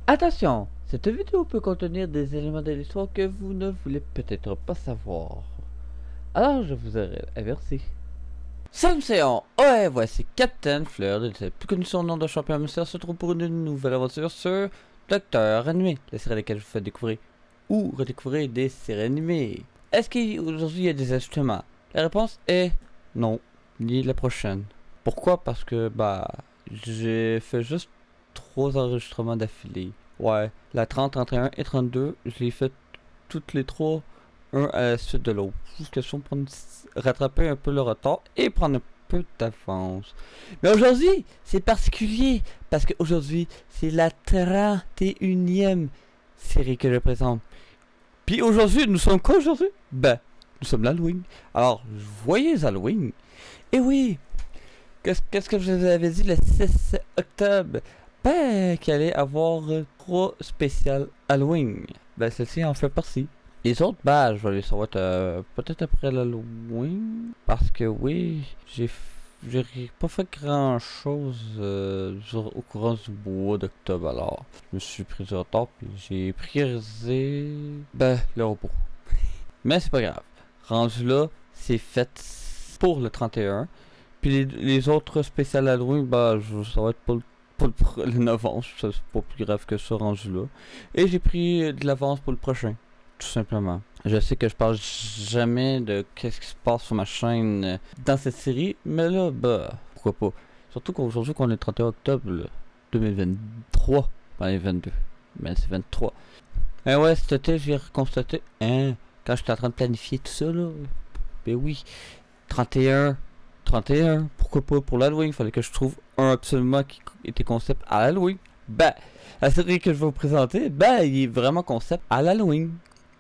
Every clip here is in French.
Attention, cette vidéo peut contenir des éléments de l'histoire que vous ne voulez peut-être pas savoir. Alors je vous ai averti. Salut Séon, ouais, voici Captain Fleur, plus connu sous son nom de champion mystère, se trouve pour une nouvelle aventure sur Docteur Animé, la série à laquelle je vous fais découvrir ou redécouvrir des séries animées. Est-ce qu'aujourd'hui il y a des ajustements? La réponse est non, ni la prochaine. Pourquoi? Parce que j'ai fait juste 3 enregistrements d'affilée. Ouais, la 30, 31 et 32, je les ai fait toutes les 3, un à la suite de l'autre. Juste question pour rattraper un peu le retard et prendre un peu d'avance. Mais aujourd'hui, c'est particulier parce qu'aujourd'hui, c'est la 31e série que je présente. Puis aujourd'hui, nous sommes quoi aujourd'hui? Nous sommes l'Halloween. Alors, voyez Halloween. Et oui, qu'est-ce que je vous avais dit le 6 octobre? Qu'il allait avoir 3 spéciales Halloween. Celle-ci en fait partie. Les autres, je vais les savoir peut-être après l'Halloween. Parce que oui, j'ai pas fait grand chose au courant du mois d'octobre. Alors, je me suis pris du retard puis j'ai priorisé le repos. Mais c'est pas grave. Rendu là, c'est fait pour le 31. Puis les autres spéciales Halloween, ça va être pour le 9 11, c'est pas plus grave que ça rendu là. Et j'ai pris de l'avance pour le prochain, tout simplement. Je sais que je parle jamais de qu'est-ce qui se passe sur ma chaîne dans cette série, mais là, pourquoi pas. Surtout qu'aujourd'hui, qu'on est le 31 octobre là, 2023, pas les 22, mais c'est 23. Et ouais, cet été, j'ai constaté, quand j'étais en train de planifier tout ça, là, oui, 31, pourquoi pas pour l'Halloween, il fallait que je trouve un absolument qui était concept à l'Halloween. La série que je vais vous présenter, il est vraiment concept à l'Halloween.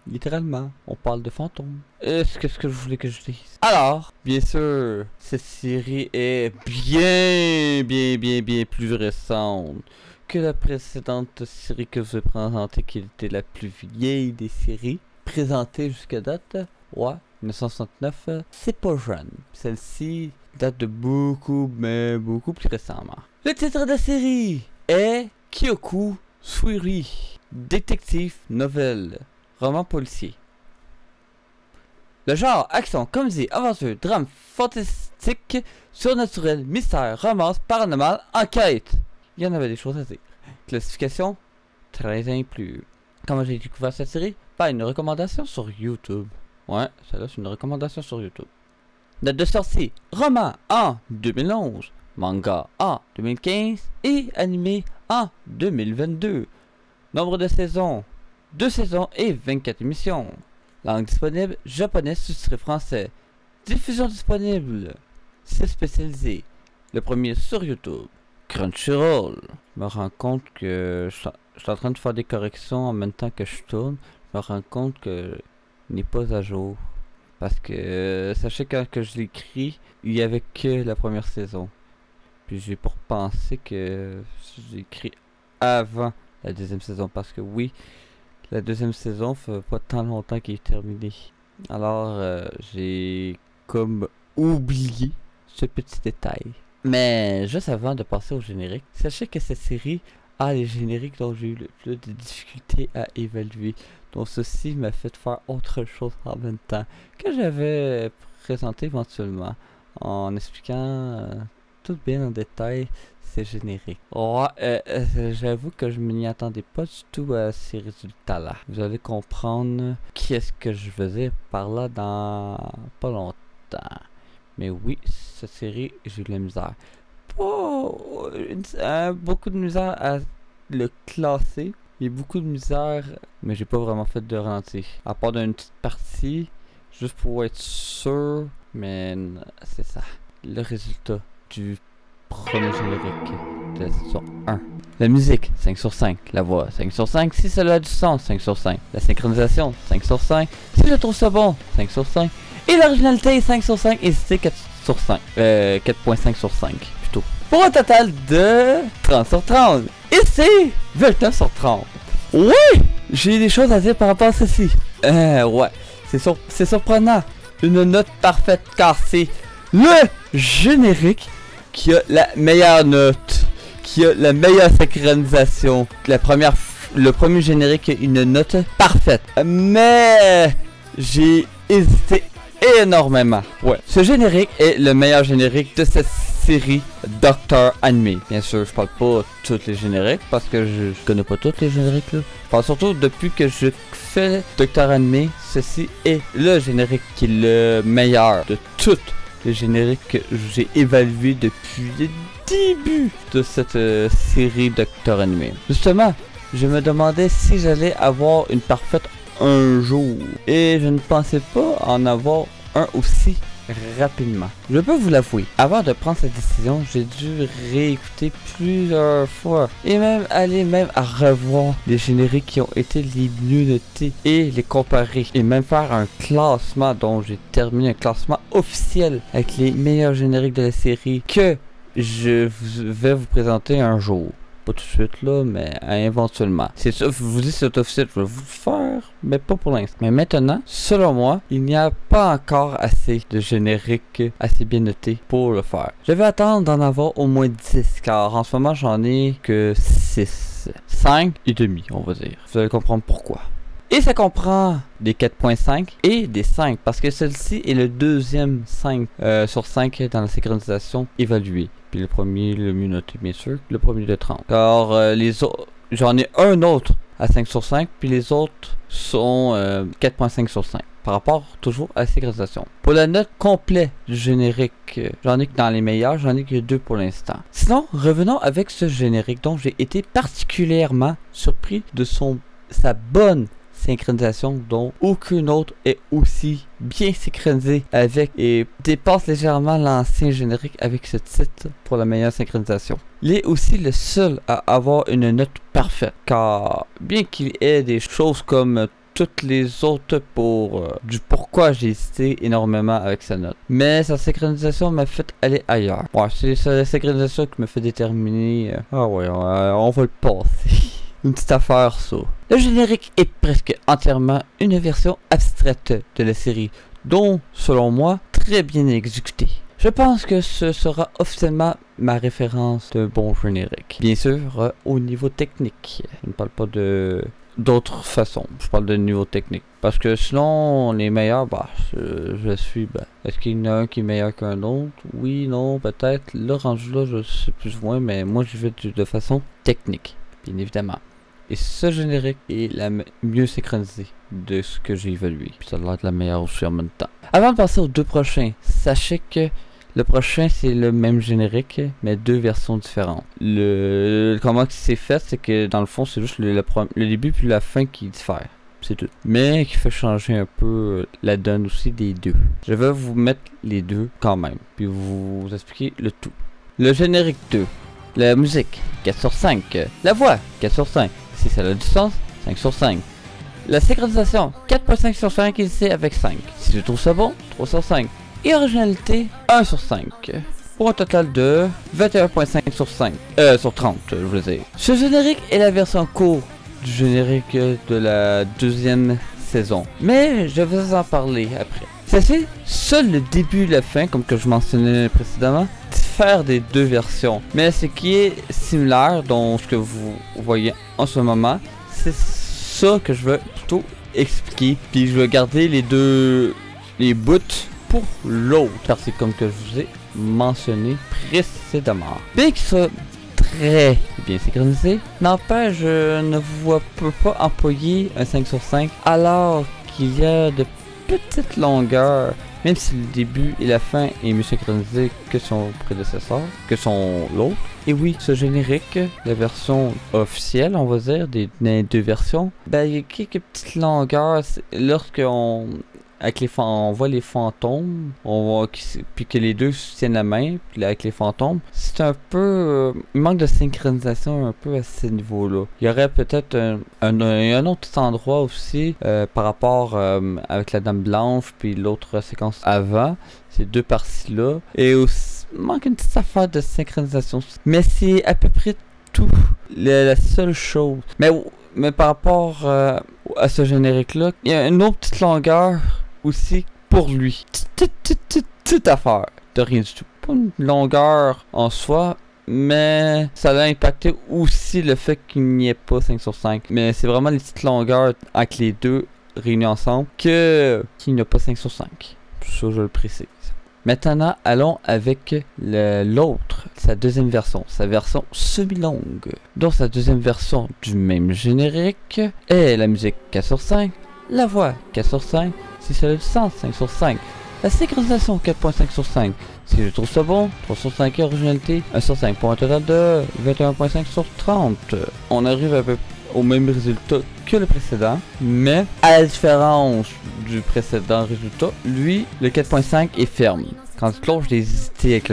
Littéralement, on parle de fantômes. Qu'est-ce que je voulais que je dise? Alors, bien sûr, cette série est bien plus récente que la précédente série que je vous ai présentée, qui était la plus vieille des séries présentées jusqu'à date. Ouais, 1969, c'est pas jeune. Celle-ci date de beaucoup plus récemment. Le titre de la série est Kyoku Suiri, détective nouvelle, roman policier. Le genre action, comédie, aventure, drame, fantastique, surnaturel, mystère, romance, paranormal, enquête. Il y en avait des choses à dire. Classification 13 ans plus. Comment j'ai découvert cette série? Une recommandation sur YouTube. Ouais, celle-là c'est une recommandation sur YouTube. Date de sortie, roman en 2011, manga en 2015 et animé en 2022. Nombre de saisons, 2 saisons et 24 émissions. Langue disponible, japonais sous-titré français. Diffusion disponible, c'est spécialisé. Le premier sur YouTube, Crunchyroll. Je me rends compte que je suis en train de faire des corrections en même temps que je tourne. Je me rends compte que n'est pas à jour. Parce que sachez que quand je l'écris, il n'y avait que la première saison. Puis j'ai pour penser que j'ai écrit avant la deuxième saison. Parce que oui, la deuxième saison fait pas tant longtemps qu'il est terminé. Alors j'ai comme oublié ce petit détail. Mais juste avant de passer au générique, sachez que cette série a les génériques dont j'ai eu le plus de difficultés à évaluer. Donc ceci m'a fait faire autre chose en même temps que j'avais présenté éventuellement en expliquant tout bien en détail ces génériques. J'avoue que je m'y attendais pas du tout à ces résultats-là. Vous allez comprendre qu'est-ce que je faisais par là dans pas longtemps. Mais oui, cette série, j'ai eu de la misère. Beaucoup de misère à le classer. Il y a beaucoup de misère, mais j'ai pas vraiment fait de ralenti. À part d'une petite partie, juste pour être sûr. Mais c'est ça. Le résultat du premier générique de la saison 1. La musique, 5 sur 5. La voix, 5 sur 5. Si cela a du sens, 5 sur 5. La synchronisation, 5 sur 5. Si je trouve ça bon, 5 sur 5. Et l'originalité, 5 sur 5. Et c'est 4 sur 5. 4.5 sur 5, plutôt. Pour un total de 30 sur 30. Et c'est 29 sur 30. Oui! J'ai des choses à dire par rapport à ceci. Ouais. C'est surprenant. Une note parfaite car c'est le générique qui a la meilleure note. Qui a la meilleure synchronisation. La première le premier générique a une note parfaite. Mais j'ai hésité énormément. Ouais, ce générique est le meilleur générique de cette série Docteur Animé. Bien sûr, je parle pas tous les génériques parce que je connais pas tous les génériques là. Je parle surtout depuis que je fais Docteur Animé, ceci est le générique qui est le meilleur de tous les génériques que j'ai évalué depuis le début de cette série Docteur Animé. Justement, je me demandais si j'allais avoir une parfaite un jour. Et je ne pensais pas en avoir un aussi rapidement. Je peux vous l'avouer, avant de prendre cette décision, j'ai dû réécouter plusieurs fois et même aller à revoir les génériques qui ont été les mieux notés et les comparer et même faire un classement dont j'ai terminé un classement officiel avec les meilleurs génériques de la série que je vais vous présenter un jour. Pas tout de suite là, mais éventuellement. C'est ça, je vous dis c'est officiel, je vais vous le faire, mais pas pour l'instant. Mais maintenant, selon moi, il n'y a pas encore assez de génériques assez bien notés pour le faire. Je vais attendre d'en avoir au moins 10, car en ce moment j'en ai que 6. 5 et demi, on va dire. Vous allez comprendre pourquoi. Et ça comprend des 4.5 et des 5, parce que celle-ci est le deuxième 5 sur 5 dans la synchronisation évaluée. Puis le premier, le mieux noté bien sûr, le premier de 30. Car les autres, j'en ai un autre à 5 sur 5, puis les autres sont 4.5 sur 5. Par rapport toujours à la synchronisation. Pour la note complète du générique, j'en ai que dans les meilleurs, j'en ai que 2 pour l'instant. Sinon, revenons avec ce générique dont j'ai été particulièrement surpris de sa bonne synchronisation dont aucune autre est aussi bien synchronisée avec et dépasse légèrement l'ancien générique avec ce titre pour la meilleure synchronisation. Il est aussi le seul à avoir une note parfaite car bien qu'il ait des choses comme toutes les autres du pourquoi j'ai hésité énormément avec sa note. Mais sa synchronisation m'a fait aller ailleurs. Ouais, c'est la synchronisation qui me fait déterminer. On va le passer. Une petite affaire ça. Le générique est presque entièrement une version abstraite de la série, dont, selon moi, très bien exécutée. Je pense que ce sera officiellement ma référence de bon générique. Bien sûr, au niveau technique. Je ne parle pas d'autres façons. Je parle de niveau technique. Parce que sinon, les meilleurs, je suis, est-ce qu'il y en a un qui est meilleur qu'un autre? Oui, non, peut-être. Le rendu là, je sais plus ou moins, mais moi, je vais de façon technique. Bien évidemment. Et ce générique est la mieux synchronisée de ce que j'ai évalué. Puis ça a l'air de la meilleure aussi en même temps. Avant de passer aux deux prochains, sachez que le prochain c'est le même générique, mais deux versions différentes. Comment c'est fait, c'est que dans le fond c'est juste le début puis la fin qui diffèrent. C'est tout. Mais qui fait changer un peu la donne aussi des deux. Je vais vous mettre les deux quand même. Puis vous expliquer le tout. Le générique 2. La musique, 4 sur 5. La voix, 4 sur 5. Si ça a du sens, 5 sur 5. La synchronisation, 4.5 sur 5 ici avec 5. Si je trouve ça bon, 3 sur 5. Et originalité, 1 sur 5. Pour un total de 21.5 sur 5. Sur 30, je veux dire. Ce générique est la version courte du générique de la deuxième saison. Mais je vais en parler après. C'est seul le début et la fin, comme que je mentionnais précédemment, diffèrent des deux versions. Mais ce qui est similaire, donc ce que vous voyez en ce moment, c'est ça que je veux plutôt expliquer. Puis je vais garder les bouts pour l'autre, car c'est comme que je vous ai mentionné précédemment. Bien qu'il soit très bien synchronisé, n'empêche, je ne peux pas employer un 5 sur 5 alors qu'il y a de petites longueurs, même si le début et la fin est mieux synchronisé que son prédécesseur, que son l'autre. Et oui, ce générique, la version officielle, on va dire, des deux versions, il y a quelques petites longueurs lorsqu'on on voit les fantômes, puis que les deux tiennent la main, puis avec les fantômes, c'est un peu il manque de synchronisation un peu à ce niveau-là. Il y aurait peut-être un autre endroit aussi par rapport avec la Dame Blanche, puis l'autre séquence avant, ces deux parties-là, et aussi il manque une petite affaire de synchronisation, mais c'est à peu près tout. La seule chose, mais par rapport à ce générique-là, il y a une autre petite longueur aussi pour lui. Petite affaire de rien du tout. Pas une longueur en soi, mais ça a impacté aussi le fait qu'il n'y ait pas 5 sur 5. Mais c'est vraiment les petites longueurs avec les deux réunis ensemble qu'il n'y a pas 5 sur 5. Ça, je le précise. Maintenant, allons avec l'autre, sa deuxième version, sa version semi-longue. Donc sa deuxième version du même générique est la musique 4 sur 5, la voix 4 sur 5, si ça a du sens 5 sur 5, la synchronisation 4.5 sur 5, si je trouve ça bon, 3 sur 5 originalité, 1 sur 5 pour un total de 21.5 sur 30. On arrive à peu au même résultat que le précédent, mais à la différence du précédent résultat, lui, le 4.5 est ferme. Quand je close, j'ai hésité avec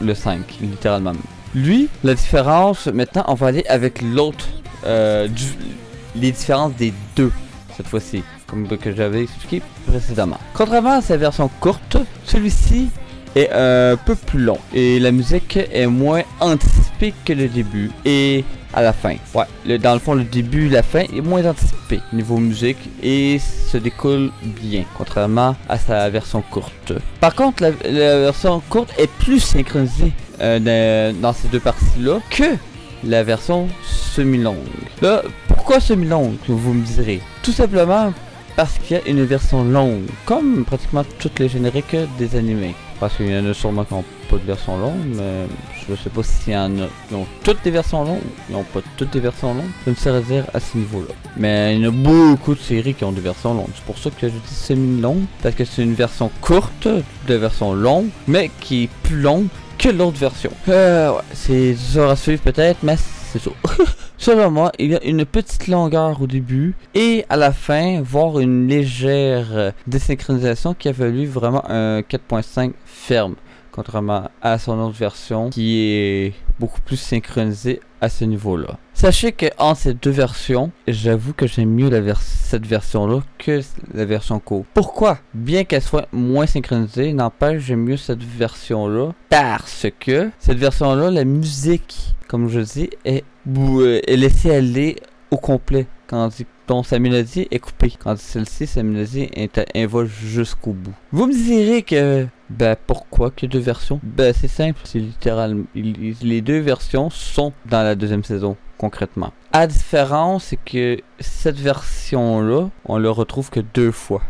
le 5, littéralement. Lui, la différence, maintenant, on va aller avec l'autre, les différences des deux, cette fois-ci, comme que j'avais expliqué précédemment. Contrairement à sa version courte, celui-ci est un peu plus long, et la musique est moins anticipée que le début, et à la fin. Ouais, dans le fond, le début et la fin est moins anticipé niveau musique et se découle bien, contrairement à sa version courte. Par contre, la version courte est plus synchronisée dans ces deux parties-là que la version semi-longue. Là, pourquoi semi-longue, vous me direz? Tout simplement parce qu'il y a une version longue, comme pratiquement toutes les génériques des animés. Parce qu'il y en a sûrement qui n'ont pas de version longue, mais je sais pas s'il y en a qui ont toutes des versions longues, ils n'ont pas toutes des versions longues, je ne saurais dire à ce niveau-là. Mais il y en a beaucoup de séries qui ont des versions longues, c'est pour ça que je dis semi-longue, parce que c'est une version courte de version longue, mais qui est plus longue que l'autre version. Ouais, c'est dur à suivre peut-être, mais c'est ça. Selon moi, il y a une petite longueur au début et à la fin, voire une légère désynchronisation qui a valu vraiment un 4.5 ferme, contrairement à son autre version qui est beaucoup plus synchronisée à ce niveau-là. Sachez que entre ces deux versions, j'avoue que j'aime mieux cette version-là que la version courte. Pourquoi? Bien qu'elle soit moins synchronisée, n'empêche j'aime mieux cette version-là parce que cette version-là, la musique, comme je dis, est laissée aller au complet. Dont sa mélodie est coupée. Quand celle-ci, sa mélodie elle va jusqu'au bout. Vous me direz que, pourquoi qu'il y a deux versions? C'est simple, c'est littéralement, les deux versions sont dans la deuxième saison, concrètement. La différence, c'est que cette version-là, on le retrouve que 2 fois.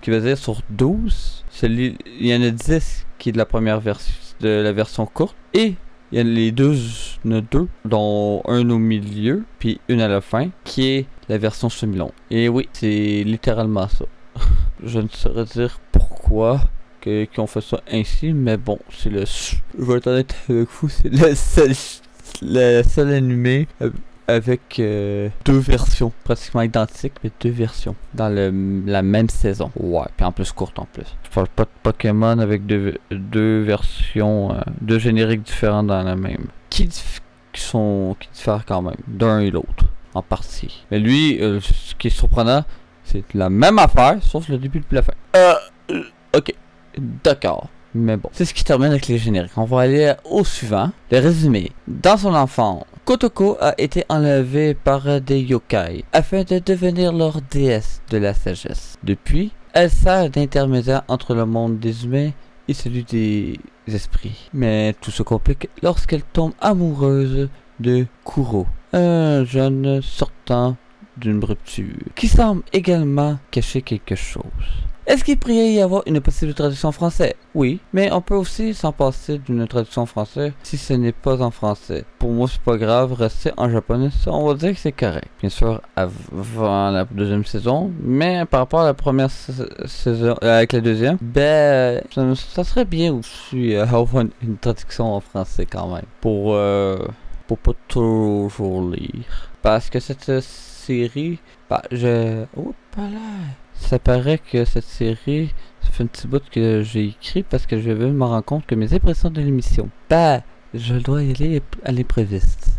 Qui veut dire sur 12, il y en a 10 qui est de la première version, de la version courte, et il y a les deux, dont un au milieu, puis une à la fin, qui est la version semi-longue. Et oui, c'est littéralement ça. Je ne saurais dire pourquoi qu'ils ont fait ça ainsi, mais bon, c'est le... Je vais être honnête avec vous, c'est le seul animé avec 2 versions pratiquement identiques, mais 2 versions dans la même saison. Ouais, puis en plus courte en plus. Je parle pas de Pokémon avec deux versions, 2 génériques différents dans la même. Qui diffèrent quand même d'un et l'autre en partie. Mais lui, ce qui est surprenant, c'est la même affaire, sauf le début et la fin. Ok, d'accord. Mais bon, c'est ce qui termine avec les génériques. On va aller au suivant. Le résumé. Dans son enfance, Kotoko a été enlevée par des yokai afin de devenir leur déesse de la sagesse. Depuis, elle sert d'intermédiaire entre le monde des humains et celui des esprits. Mais tout se complique lorsqu'elle tombe amoureuse de Kuro, un jeune sortant d'une rupture, qui semble également cacher quelque chose. Est-ce qu'il pourrait y avoir une possible traduction en français? Oui, mais on peut aussi s'en passer d'une traduction en français si ce n'est pas en français. Pour moi, c'est pas grave, rester en japonais, ça, on va dire que c'est correct. Bien sûr, avant la deuxième saison, mais par rapport à la première saison, avec la deuxième, ça serait bien aussi avoir une traduction en français quand même. Pour pas toujours lire. Parce que cette série, ça paraît que cette série, ça fait un petit bout que j'ai écrit parce que je vais me rendre compte que mes impressions de l'émission, je dois y aller à l'improviste.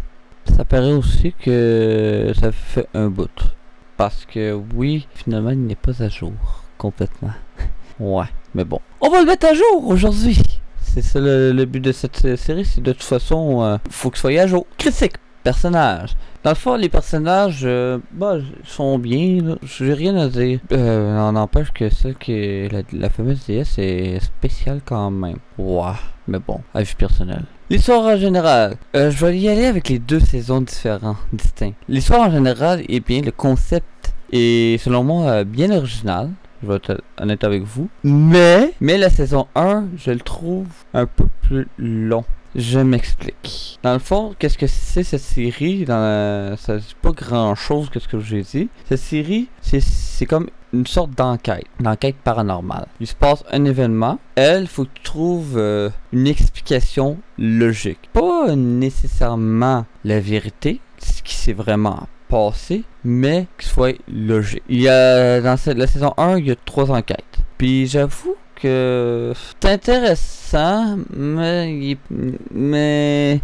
Ça paraît aussi que ça fait un bout. Parce que oui, finalement, il n'est pas à jour complètement. Ouais, mais bon. On va le mettre à jour aujourd'hui. C'est ça le but de cette série, c'est de toute façon, faut que ce soit à jour. Critique, personnage. Dans le fond, les personnages, sont bien, j'ai rien à dire. On n'empêche que celle qui est la fameuse déesse est spéciale quand même. Ouais, mais bon, avis personnel. L'histoire en général, je vais y aller avec les deux saisons distinctes. L'histoire en général est bien, le concept est selon moi bien original. Je vais être honnête avec vous. Mais la saison 1, je le trouve un peu plus long. Je m'explique. Dans le fond, qu'est-ce que c'est cette série? Ça dit pas grand chose que ce que j'ai dit. Cette série, c'est comme une sorte d'enquête paranormale. Il se passe un événement. Elle, faut que tu trouves une explication logique. Pas nécessairement la vérité, ce qui s'est vraiment passé, mais que ce soit logique. Il y a dans la saison 1, il y a 3 enquêtes. Puis j'avoue que c'est intéressant, mais il est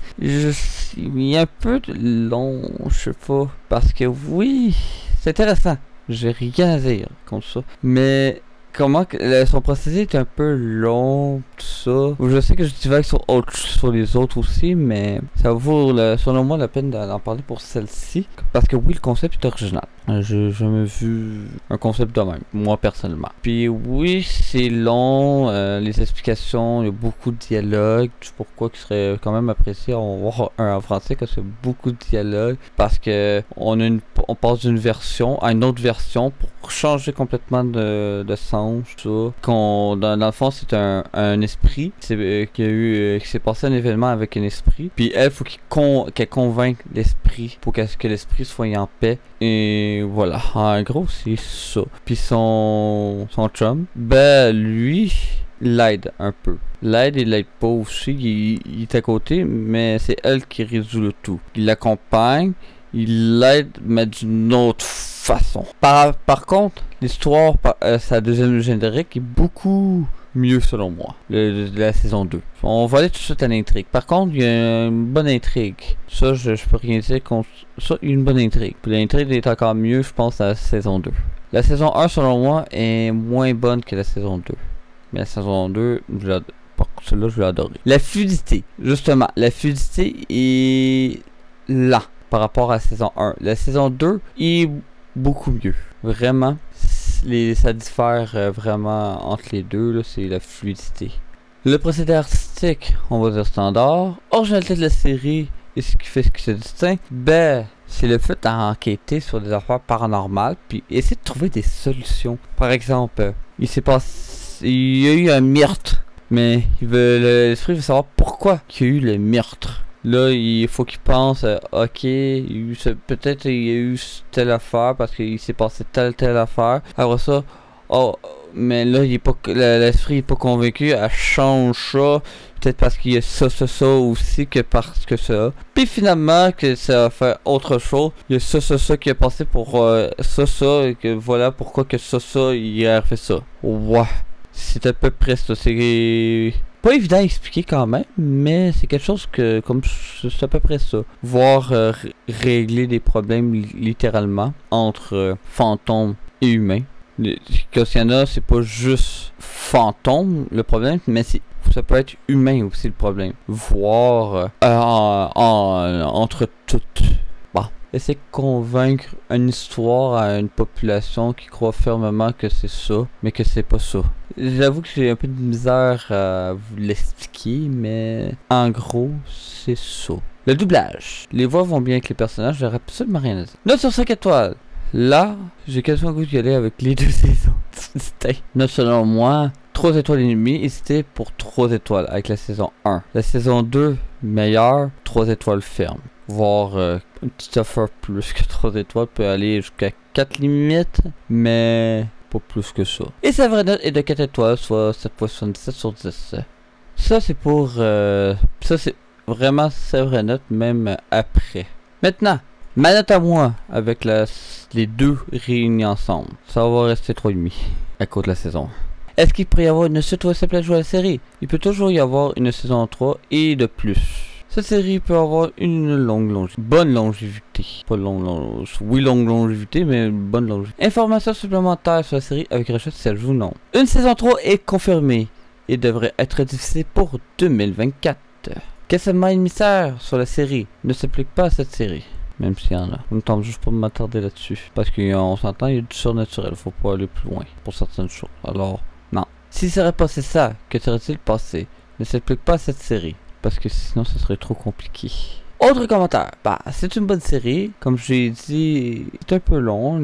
un peu long, je sais pas. Parce que oui, c'est intéressant. J'ai rien à dire contre ça. Mais comment son procédé est un peu long, tout ça. Je sais que je divague sur les autres aussi, mais ça vaut selon moi la peine d'en parler pour celle-ci. Parce que oui, le concept est original. J'ai jamais vu un concept de même, moi personnellement. Puis oui, c'est long, les explications, il y a beaucoup de dialogues. Je sais pourquoi il serait quand même apprécié en voir un en français, que c'est beaucoup de dialogues. Parce que on passe d'une version à une autre version pour changer complètement de sens, tout ça. Dans le fond, c'est un esprit qui s'est passé un événement avec un esprit. Puis elle, faut qu'elle convainque l'esprit pour que l'esprit soit en paix. Et voilà, en gros, c'est ça. Puis son chum, lui, l'aide un peu. Il l'aide pas aussi. Il est à côté, mais c'est elle qui résout le tout. Il l'accompagne, il l'aide, mais d'une autre façon. Par contre, l'histoire, sa deuxième générique est beaucoup mieux selon moi, de la saison 2. On va aller tout de suite à l'intrigue. Par contre, il y a une bonne intrigue. Ça, je peux rien dire contre ça. Il y a une bonne intrigue. Puis l'intrigue est encore mieux, je pense, à la saison 2. La saison 1, selon moi, est moins bonne que la saison 2. Mais la saison 2, celle-là, je l'ai adoré. La fluidité. Justement, la fluidité est là par rapport à la saison 1. La saison 2 est beaucoup mieux. Vraiment. Ça diffère vraiment entre les deux, c'est la fluidité. Le procédé artistique, on va dire standard. Originalité de la série et ce qui se distingue, c'est le fait d'enquêter sur des affaires paranormales puis essayer de trouver des solutions. Par exemple, il y a eu un meurtre, mais l'esprit veut savoir pourquoi il y a eu le meurtre. Là, il faut qu'il pense, ok, peut-être il y a eu telle affaire parce qu'il s'est passé telle affaire. Après ça, mais là, l'esprit est pas convaincu, elle change ça. Peut-être parce qu'il y a ça aussi que parce que ça. Puis finalement, que ça va faire autre chose. Il y a ça qui est passé pour ça, et que voilà pourquoi que ça, il a fait ça. Ouais, c'est à peu près ça. C'est pas évident à expliquer quand même, mais c'est quelque chose que, comme c'est à peu près ça. Voir régler des problèmes littéralement entre fantômes et humains. Quand il y en a, c'est pas juste fantôme le problème, mais ça peut être humain aussi le problème. Voir entre toutes. Essayer de convaincre une histoire à une population qui croit fermement que c'est ça, mais que c'est pas ça. J'avoue que j'ai un peu de misère à vous l'expliquer, mais en gros, c'est ça. Le doublage. Les voix vont bien avec les personnages, j'aurais absolument rien à dire. Note sur 5 étoiles. Là, j'ai quasiment goût d'y aller avec les deux saisons. Note selon moi, 3 étoiles et demie, et c'était pour 3 étoiles avec la saison 1. La saison 2, meilleure, 3 étoiles fermes. Voire une petite affaire plus que 3 étoiles peut aller jusqu'à 4 limites, mais pas plus que ça. Et sa vraie note est de 4 étoiles, soit 7,77 sur 10. Ça c'est pour... ça c'est vraiment sa vraie note, même après. Maintenant, ma note à moi, avec les deux réunis ensemble, ça va rester 3,5 à cause de la saison. Est-ce qu'il pourrait y avoir une suite où ça plaît de jouer à la série? Il peut toujours y avoir une saison 3 et de plus. Cette série peut avoir une bonne longévité. Pas longue longévité, mais une bonne longévité. Informations supplémentaires sur la série avec recherche si elle joue ou non. Une saison 3 est confirmée et devrait être diffusée pour 2024. Questionnement émissaire sur la série ne s'applique pas à cette série. Même s'il y en a. Je ne tente juste pas de m'attarder là-dessus. Parce qu'on s'entend, il y a du surnaturel. Faut pas aller plus loin pour certaines choses. Alors, non. S'il serait passé ça, que serait-il passé? Ne s'applique pas à cette série. parce que sinon ça serait trop compliqué. Autre commentaire, bah c'est une bonne série, comme j'ai dit, c'est un peu long,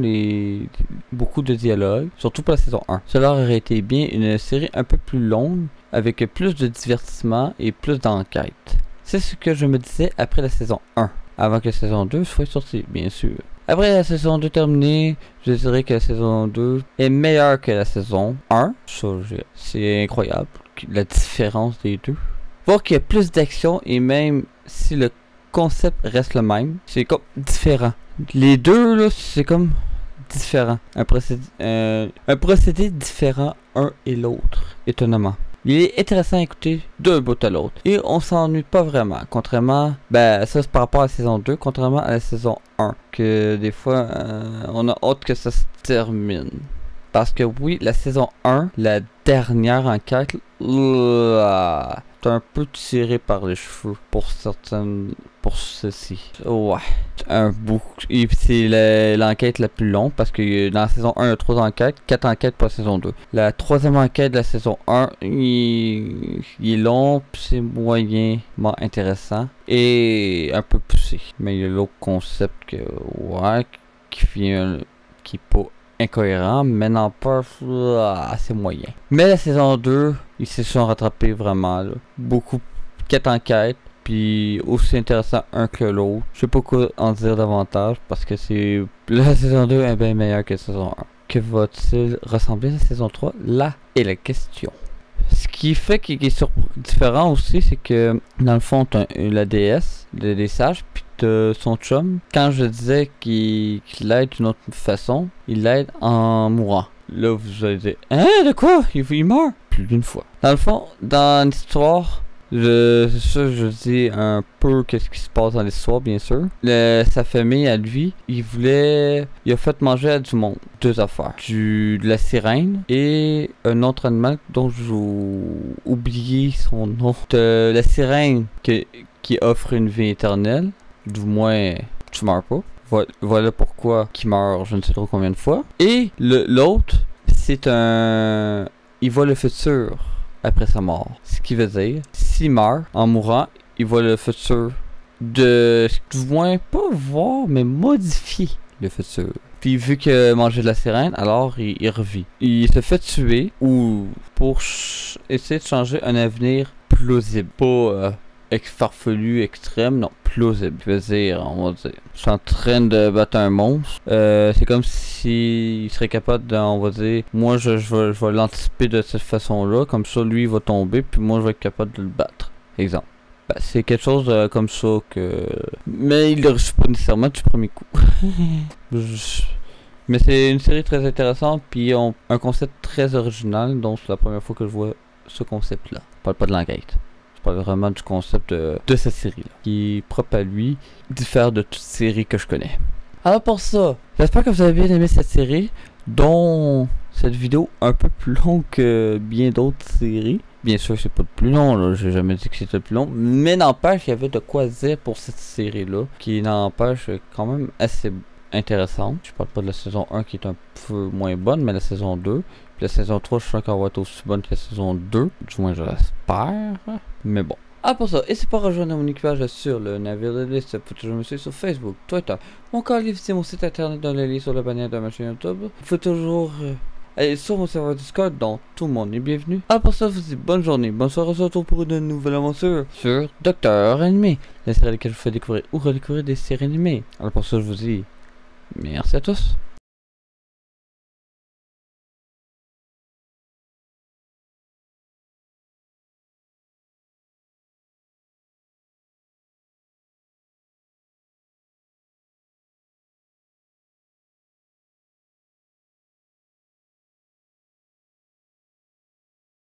beaucoup de dialogues, surtout pour la saison 1. Cela aurait été bien une série un peu plus longue, avec plus de divertissement et plus d'enquête. C'est ce que je me disais après la saison 1, avant que la saison 2 soit sortie, bien sûr. Après la saison 2 terminée, je dirais que la saison 2 est meilleure que la saison 1. C'est incroyable, la différence des deux. Voir qu'il y a plus d'action et même si le concept reste le même, c'est comme différent. Les deux là, c'est comme différent. Un procédé différent un et l'autre, étonnamment. Il est intéressant à écouter d'un bout à l'autre. Et on s'ennuie pas vraiment. Contrairement, ça c'est par rapport à la saison 2, contrairement à la saison 1. Que des fois, on a hâte que ça se termine. Parce que oui, la saison 1, la dernière enquête, c'est un peu tiré par les cheveux pour ceci. Ouais. Et c'est l'enquête la plus longue parce que dans la saison 1, il y a 3 enquêtes, 4 enquêtes pour la saison 2. La troisième enquête de la saison 1, il est long, c'est moyennement intéressant et un peu poussé. Mais il y a l'autre concept qui est pas incohérent, mais n'en pas assez moyen. Mais la saison 2, ils se sont rattrapés vraiment là. Beaucoup, 4 enquêtes, puis aussi intéressant un que l'autre. Je sais pas quoi en dire davantage parce que la saison 2 est bien meilleure que la saison 1. Que va-t-il ressembler à la saison 3? Là est la question. Ce qui fait qu'il est différent aussi, c'est que dans le fond, t'as la déesse, des sages, puis t'as son chum. Quand je disais qu'il l'aide d'une autre façon, il l'aide en mourant. Là, vous allez dire, hein, de quoi? Il meurt plus d'une fois. Dans le fond, dans l'histoire, je dis un peu qu'est-ce qui se passe dans l'histoire, bien sûr. Sa famille, à lui, il a fait manger à du monde. 2 affaires. De la sirène et un autre animal dont j'ai oublié son nom. De la sirène qui offre une vie éternelle. Du moins, tu meurs pas. Voilà pourquoi qui meurt je ne sais trop combien de fois. Et l'autre, c'est il voit le futur après sa mort. Ce qui veut dire, s'il meurt en mourant, il voit le futur du moins pas voir, mais modifier le futur. Puis vu qu'il a mangé de la sirène, alors il revit. Il se fait tuer ou pour essayer de changer un avenir plausible. Pas farfelu, extrême, non, plausible. Je veux dire, on va dire, je suis en train de battre un monstre. C'est comme s'il serait capable de, on va dire, moi je vais l'anticiper de cette façon-là, comme ça lui il va tomber, puis moi je vais être capable de le battre. Exemple. C'est quelque chose comme ça que... Mais il le reçoit pas nécessairement du premier coup. Mais c'est une série très intéressante, puis un concept très original, donc c'est la première fois que je vois ce concept-là. Je parle pas de l'enquête. Je parle vraiment du concept de cette série-là, qui est propre à lui, diffère de toute série que je connais. Alors pour ça, j'espère que vous avez bien aimé cette série, dont cette vidéo un peu plus longue que bien d'autres séries. Bien sûr, c'est pas le plus long, là, j'ai jamais dit que c'était le plus long, mais n'empêche, il y avait de quoi dire pour cette série-là, qui n'empêche quand même assez intéressante. Je parle pas de la saison 1 qui est un peu moins bonne, mais la saison 2. Puis la saison 3, je suis qu'elle va être aussi bonne que la saison 2, du moins je l'espère. Mais bon. Ah pour ça, n'hésitez pas à rejoindre mon équipage sur le navire de liste, vous pouvez toujours me suivre sur Facebook, Twitter, ou encore aller visiter mon site internet dans le lien sur la bannière de ma chaîne YouTube. Vous pouvez toujours aller sur mon serveur Discord, dont tout le monde est bienvenu. Ah pour ça, je vous dis bonne journée, bonne soirée, on se retrouve pour une nouvelle aventure sur Docteur Animé, la série à laquelle je vous fais découvrir ou redécouvrir des séries animées. Alors pour ça, je vous dis merci à tous.